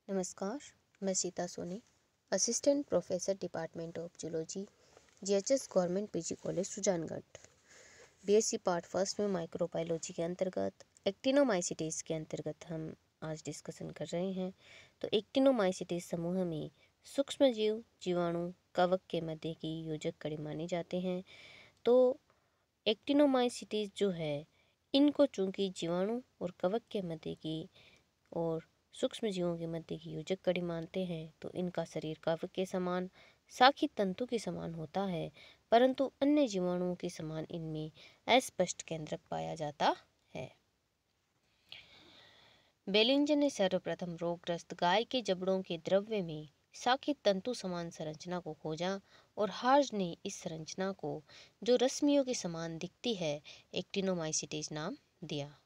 नमस्कार, मैं Sita Soni, assistant professor department of zoology, GHS government PG college Sujangarh. BSc part first में microbiology के अंतर्गत एक्टिनोमाइसीटीज के अंतर्गत हम आज डिस्कशन कर रहे हैं। तो एक्टिनोमाइसीटीज समूह में सूक्ष्म जीव, जीवाणु, कवक के मध्य की योजक कड़ी माने जाते हैं। तो एक्टिनोमाइसीटीज जो है, इनको चूंकि जीवाणु और कवक के मध्य की और सूक्ष्म जीवों के मध्य की योजक कड़ी मानते हैं, तो इनका शरीर कवक के समान साखी तंतु के समान होता है, परंतु अन्य जीवाणुओं के समान इनमें अस्पष्ट केंद्रक पाया जाता है। बेलिंजर ने सर्वप्रथम रोगग्रस्त गाय के जबड़ों के द्रव्य में साखी तंतु समान संरचना को खोजा और हार्ज ने इस संरचना को, जो रश्मियों के समान दिखती है, एक्टिनोमाइसीटीज नाम दिया।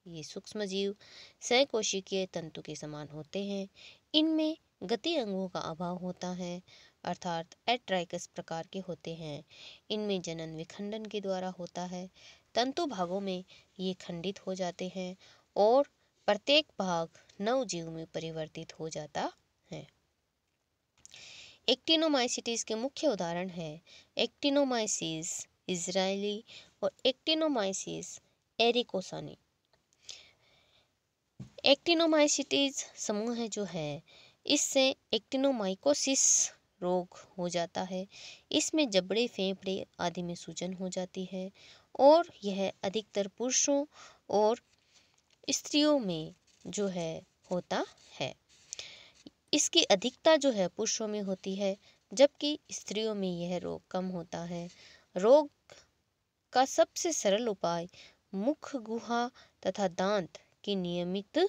ये सूक्ष्म जीव सहकोशिकीय तंतु के समान होते हैं। इनमें गति अंगों का अभाव होता है, अर्थात एट्राइकस प्रकार के होते हैं। इनमें जनन विखंडन के द्वारा होता है। तंतु भागों में ये खंडित हो जाते हैं और प्रत्येक भाग नव जीव में परिवर्तित हो जाता है। एक्टिनोमाइसीटीज के मुख्य उदाहरण है एक्टिनोमाइसीस इजरायली और एक्टिनोमाइसीस एरिकोसानी। एक्टिनोमाइसीटीज समूह जो है, इससे एक्टिनोमाइकोसिस रोग हो जाता है। इसमें जबड़े, फेफड़े आदि में सूजन हो जाती है और यह अधिकतर पुरुषों और स्त्रियों में जो है होता है। इसकी अधिकता जो है पुरुषों में होती है, जबकि स्त्रियों में यह रोग कम होता है। रोग का सबसे सरल उपाय मुख, गुहा तथा दांत की नियमित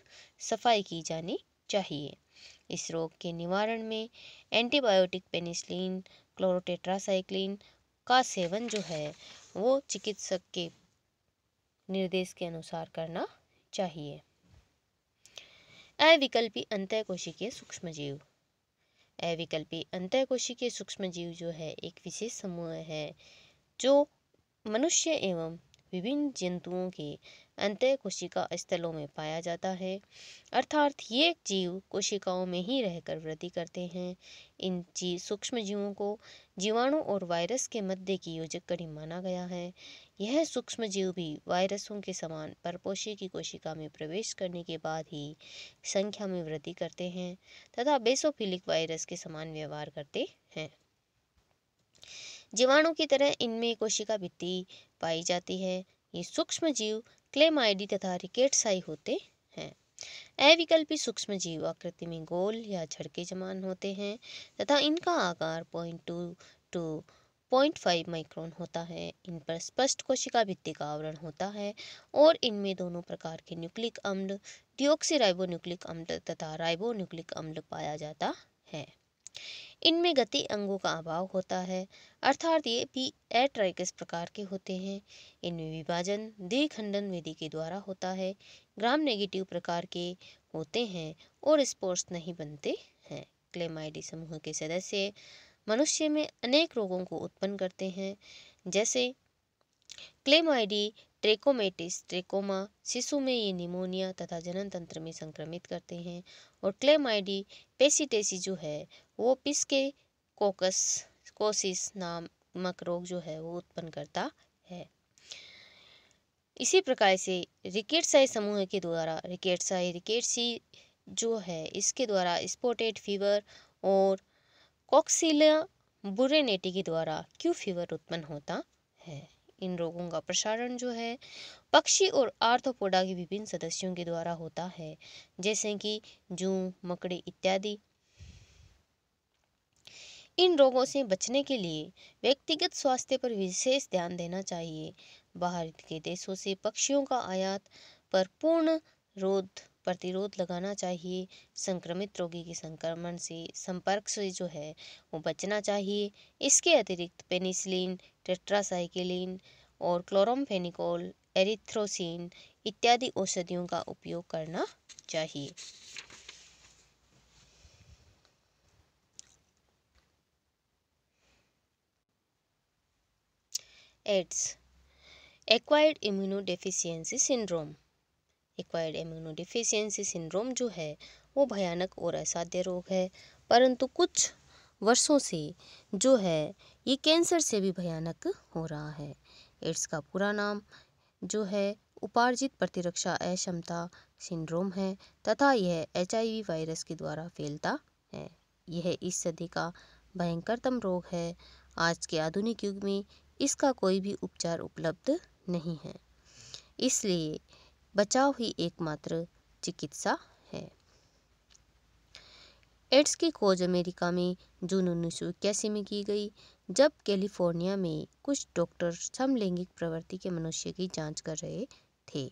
सफाई की जानी चाहिए। इस रोग के निवारण में एंटीबायोटिक पेनिसिलिन, क्लोरोटेट्रासाइक्लिन का सेवन जो है वो चिकित्सक के निर्देश के अनुसार करना चाहिए। अविकल्पी अंतःकोशिकीय सूक्ष्मजीव। अविकल्पी अंतःकोशिकीय सूक्ष्मजीव जो है एक विशेष समूह है जो मनुष्य एवं विभिन्न जंतुओं के अंतःकोशिका स्थलों में पाया जाता है, अर्थात ये जीव कोशिकाओं में ही रहकर वृद्धि करते हैं। इन सूक्ष्म जीवों को जीवाणु और वायरस के मध्य की योजक कड़ी माना गया है। यह सूक्ष्म जीव भी वायरसों के समान परपोषी की कोशिका में प्रवेश करने के बाद ही संख्या में वृद्धि करते हैं तथा बेसोफिलिक वायरस के समान व्यवहार करते हैं। जीवाणु की तरह इनमें कोशिका भित्ति पाई जाती है। ये सूक्ष्म जीव क्लेमाइडी तथा रिकेट्साई होते हैं। अविकल्पी सूक्ष्म जीव आकृति में गोल या झड़के समान होते हैं तथा इनका आकार 0.2 टू 0.5 माइक्रोन होता है। इन पर स्पष्ट कोशिका भित्ति का आवरण होता है और इनमें दोनों प्रकार के न्यूक्लिक अम्ल, डिऑक्सीराइबोन्यूक्लिक अम्ल तथा राइबोन्यूक्लिक अम्ल पाया जाता है। इनमें गति अंगों का अभाव होता है, अर्थात ये भी एट्राइकस प्रकार के होते हैं। इनमें विभाजन द्विखंडन विधि के द्वारा होता है, ग्राम नेगेटिव प्रकार के होते हैं और स्पोर्स नहीं बनते हैं। क्लेमाइडी समूह के सदस्य मनुष्य में अनेक रोगों को उत्पन्न करते हैं, जैसे क्लेमाइडी ट्रेकोमेटिस ट्रेकोमा, शिशु में ये निमोनिया तथा जनन तंत्र में संक्रमित करते हैं। और क्लेमाइडी पेसिटेसी जो है वो पिस्के कोकस कोसिस नामक रोग जो है वो उत्पन्न करता है। इसी प्रकार से रिकेट्साई समूह के द्वारा रिकेट्सी जो है इसके द्वारा स्पॉटेड फीवर और कॉक्सिलिया बुरेनेटी के द्वारा क्यू फीवर उत्पन्न होता है। इन रोगों का प्रसारण जो है पक्षी और आर्थ्रोपोडा के विभिन्न सदस्यों के द्वारा होता है, जैसे कि जूं, मकड़ी इत्यादि। इन रोगों से बचने के लिए व्यक्तिगत स्वास्थ्य पर विशेष ध्यान देना चाहिए। बाहर के देशों से पक्षियों का आयात पर पूर्ण प्रतिरोध लगाना चाहिए। संक्रमित रोगी के संक्रमण से संपर्क से जो है वो बचना चाहिए। इसके अतिरिक्त पेनिसिलिन, टेट्रासाइक्लिन और क्लोरामफेनिकोल, एरिथ्रोसिन इत्यादि औषधियों का उपयोग करना चाहिए। AIDS, acquired immunodeficiency syndrome. Acquired immunodeficiency syndrome जो है वो भयानक और असाध्य रोग है, परंतु कुछ वर्षों से जो है ये कैंसर से भी भयानक हो रहा है। एड्स का पूरा नाम जो है उपार्जित प्रतिरक्षा अक्षमता सिंड्रोम है तथा यह HIV वायरस के द्वारा फैलता है। यह इस सदी का भयंकरतम रोग है। आज के आधुनिक युग में इसका कोई भी उपचार उपलब्ध नहीं है, इसलिए बचाव ही एकमात्र चिकित्सा है। एड्स की खोज अमेरिका में जून 1981 में की गई, जब कैलिफोर्निया में कुछ डॉक्टर समलैंगिक प्रवृत्ति के मनुष्य की जांच कर रहे थे।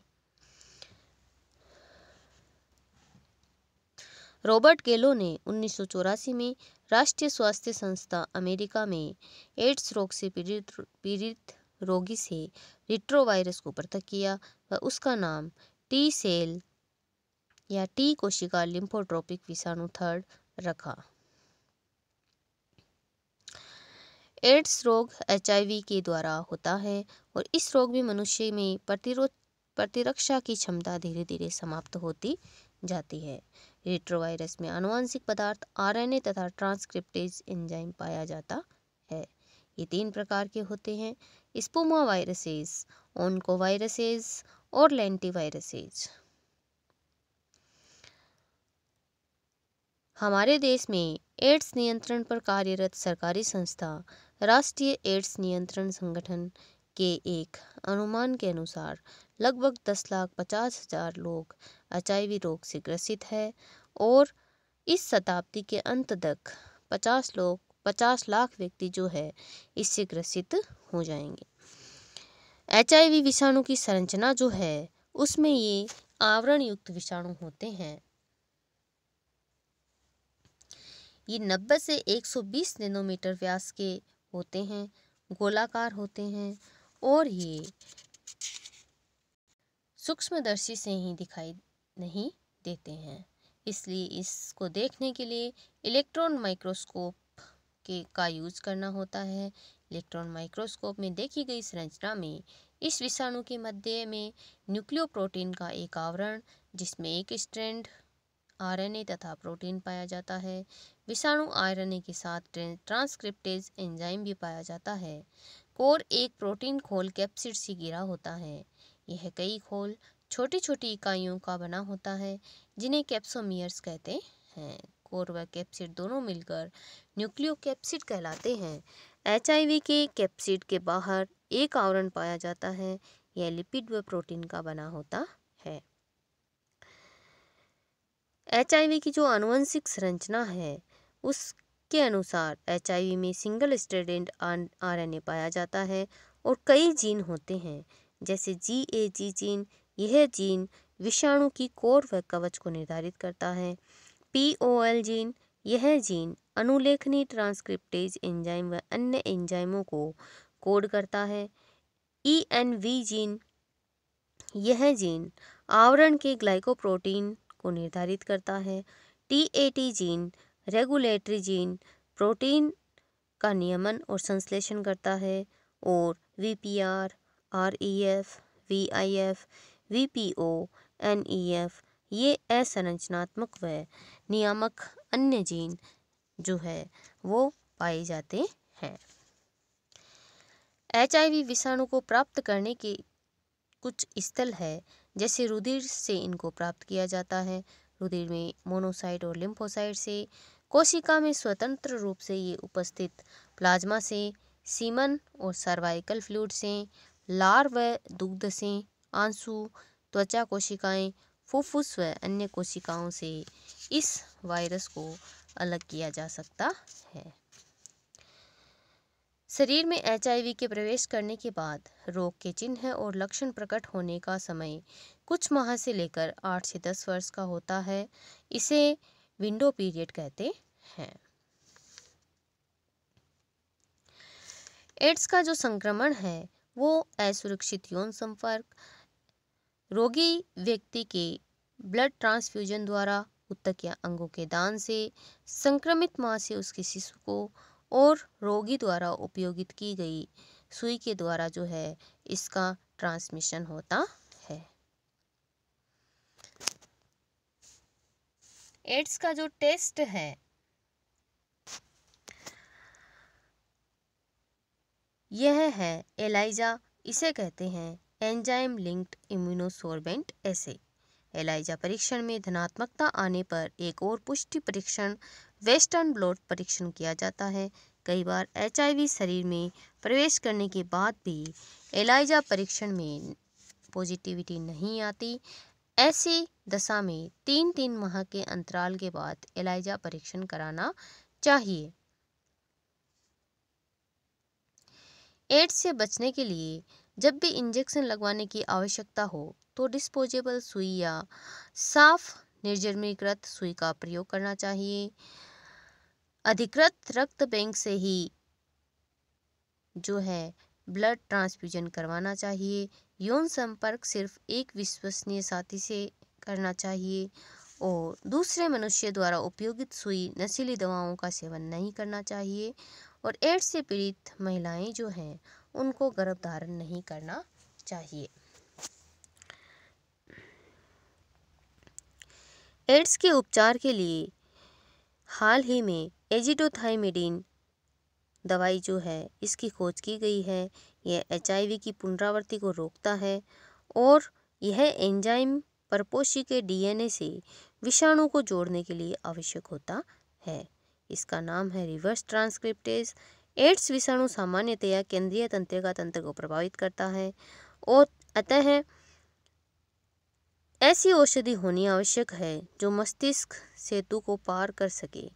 रॉबर्ट गेलो ने 1984 में राष्ट्रीय स्वास्थ्य संस्था अमेरिका में एड्स रोग से पीड़ित रोगी से रिट्रोवायरस को पृथक किया व उसका नाम टी सेल या टी कोशिका लिम्फोट्रोपिक विषाणु थर्ड रखा। एड्स रोग HIV के द्वारा होता है और इस रोग में मनुष्य में प्रतिरक्षा की क्षमता धीरे धीरे समाप्त होती जाती है। रिट्रोवायरस में आनुवंशिक पदार्थ RNA तथा ट्रांसक्रिप्टेज एंजाइम पाया जाता है। ये 3 प्रकार के होते हैं: स्पूमा वायरसेस, ओनकोवायरसेस और लेंटिवायरसेस। हमारे देश में एड्स नियंत्रण पर कार्यरत सरकारी संस्था राष्ट्रीय एड्स नियंत्रण संगठन के एक अनुमान के अनुसार लगभग 10,50,000 लोग HIV रोग से ग्रसित है और इस शताब्दी के अंत तक 50 लाख व्यक्ति जो है इससे ग्रसित हो जाएंगे। HIV विषाणु की संरचना जो है उसमें ये आवरण युक्त विषाणु होते हैं। ये 90 से 120 नैनोमीटर व्यास के होते हैं, गोलाकार होते हैं और ये सूक्ष्मदर्शी से ही दिखाई नहीं देते हैं, इसलिए इसको देखने के लिए इलेक्ट्रॉन माइक्रोस्कोप का यूज करना होता है। इलेक्ट्रॉन माइक्रोस्कोप में देखी गई संरचना में इस विषाणु के मध्य में न्यूक्लियोप्रोटीन का एक आवरण जिसमें एक स्ट्रैंड RNA तथा प्रोटीन पाया जाता है। विषाणु RNA के साथ ट्रांसक्रिप्टेज एंजाइम भी पाया जाता है। कोर एक प्रोटीन खोल कैप्सिड से घिरा होता है। यह कई खोल छोटी छोटी इकाइयों का बना होता है जिन्हें कैप्सोमियर्स कहते हैं। कोर व कैप्सिड दोनों मिलकर न्यूक्लियोकैप्सिड कहलाते हैं। HIV के कैप्सिड के बाहर एक आवरण पाया जाता है। यह लिपिड व प्रोटीन का बना होता है। HIV की जो आनुवंशिक संरचना है उसके अनुसार HIV में सिंगल स्ट्रैंडेड RNA पाया जाता है और कई जीन होते हैं, जैसे GAG जीन। यह जीन विषाणु की कोर व कवच को निर्धारित करता है। POL जीन, यह जीन अनुलेखनी ट्रांसक्रिप्टेज एंजाइम व अन्य एंजाइमों को कोड करता है। ENV जीन, यह जीन आवरण के ग्लाइकोप्रोटीन को निर्धारित करता है। TAT gene regulatory gene protein का नियमन और संश्लेषण करता है और VPR, REF, VIF, VPO, NEF ये असंरचनात्मक व नियामक अन्य जीन जो है वो पाए जाते हैं। HIV विषाणु को प्राप्त करने के कुछ स्थल है, जैसे रुधिर से इनको प्राप्त किया जाता है। रुधिर में मोनोसाइट और लिम्फोसाइट से, कोशिका में स्वतंत्र रूप से ये उपस्थित प्लाज्मा से, सीमन और सर्वाइकल फ्लूइड से, लार व दुग्ध से, आंसू, त्वचा कोशिकाएं, फुफ्फुस व अन्य कोशिकाओं से इस वायरस को अलग किया जा सकता है। शरीर में HIV के प्रवेश करने के बाद रोग के चिन्ह और लक्षण प्रकट होने का समय कुछ माह से लेकर 8 से 10 वर्ष का होता है। इसे विंडो पीरियड कहते हैं। एड्स का जो संक्रमण है वो असुरक्षित यौन संपर्क, रोगी व्यक्ति के ब्लड ट्रांसफ्यूजन द्वारा, ऊतक या अंगों के दान से, संक्रमित मां से उसके शिशु को और रोगी द्वारा उपयोगित की गई सुई के द्वारा जो है इसका ट्रांसमिशन होता है। एड्स का जो टेस्ट है यह है एलाइजा। इसे कहते हैं एंजाइम लिंक्ड इम्यूनोसोर्बेंट एसे। एलाइजा परीक्षण में धनात्मकता आने पर एक और पुष्टि परीक्षण वेस्टर्न ब्लॉट परीक्षण किया जाता है। कई बार HIV शरीर में प्रवेश करने के बाद भी एलाइजा परीक्षण में पॉजिटिविटी नहीं आती। ऐसी दशा में 3-3 माह के अंतराल के बाद एलाइजा परीक्षण कराना चाहिए। एड्स से बचने के लिए जब भी इंजेक्शन लगवाने की आवश्यकता हो तो डिस्पोजेबल सुई या साफ निर्जमीकृत सुई का प्रयोग करना चाहिए। अधिकृत रक्त बैंक से ही जो है ब्लड ट्रांसफ्यूजन करवाना चाहिए। यौन संपर्क सिर्फ एक विश्वसनीय साथी से करना चाहिए और दूसरे मनुष्य द्वारा उपयोगित सुई नशीली दवाओं का सेवन नहीं करना चाहिए। और एड्स से पीड़ित महिलाएं जो हैं उनको गर्भधारण नहीं करना चाहिए। एड्स के उपचार के लिए हाल ही में एजिडोथाइमिडीन दवाई जो है इसकी खोज की गई है। यह HIV की पुनरावृत्ति को रोकता है और यह एंजाइम परपोषी के DNA से विषाणु को जोड़ने के लिए आवश्यक होता है। इसका नाम है रिवर्स ट्रांसक्रिप्टेज। एड्स विषाणु सामान्यतया केंद्रीय तंत्रिका तंत्र को प्रभावित करता है और अतः ऐसी औषधि होनी आवश्यक है जो मस्तिष्क सेतु को पार कर सके,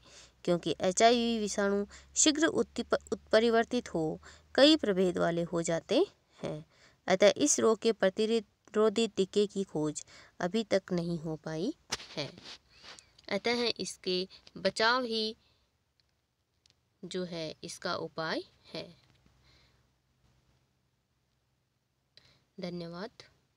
क्योंकि HIV विषाणु शीघ्र उत्परिवर्तित हो कई प्रभेद वाले हो जाते हैं। अतः इस रोग के प्रतिरोधी टीके की खोज अभी तक नहीं हो पाई है। अतः इसके बचाव ही जो है इसका उपाय है। धन्यवाद।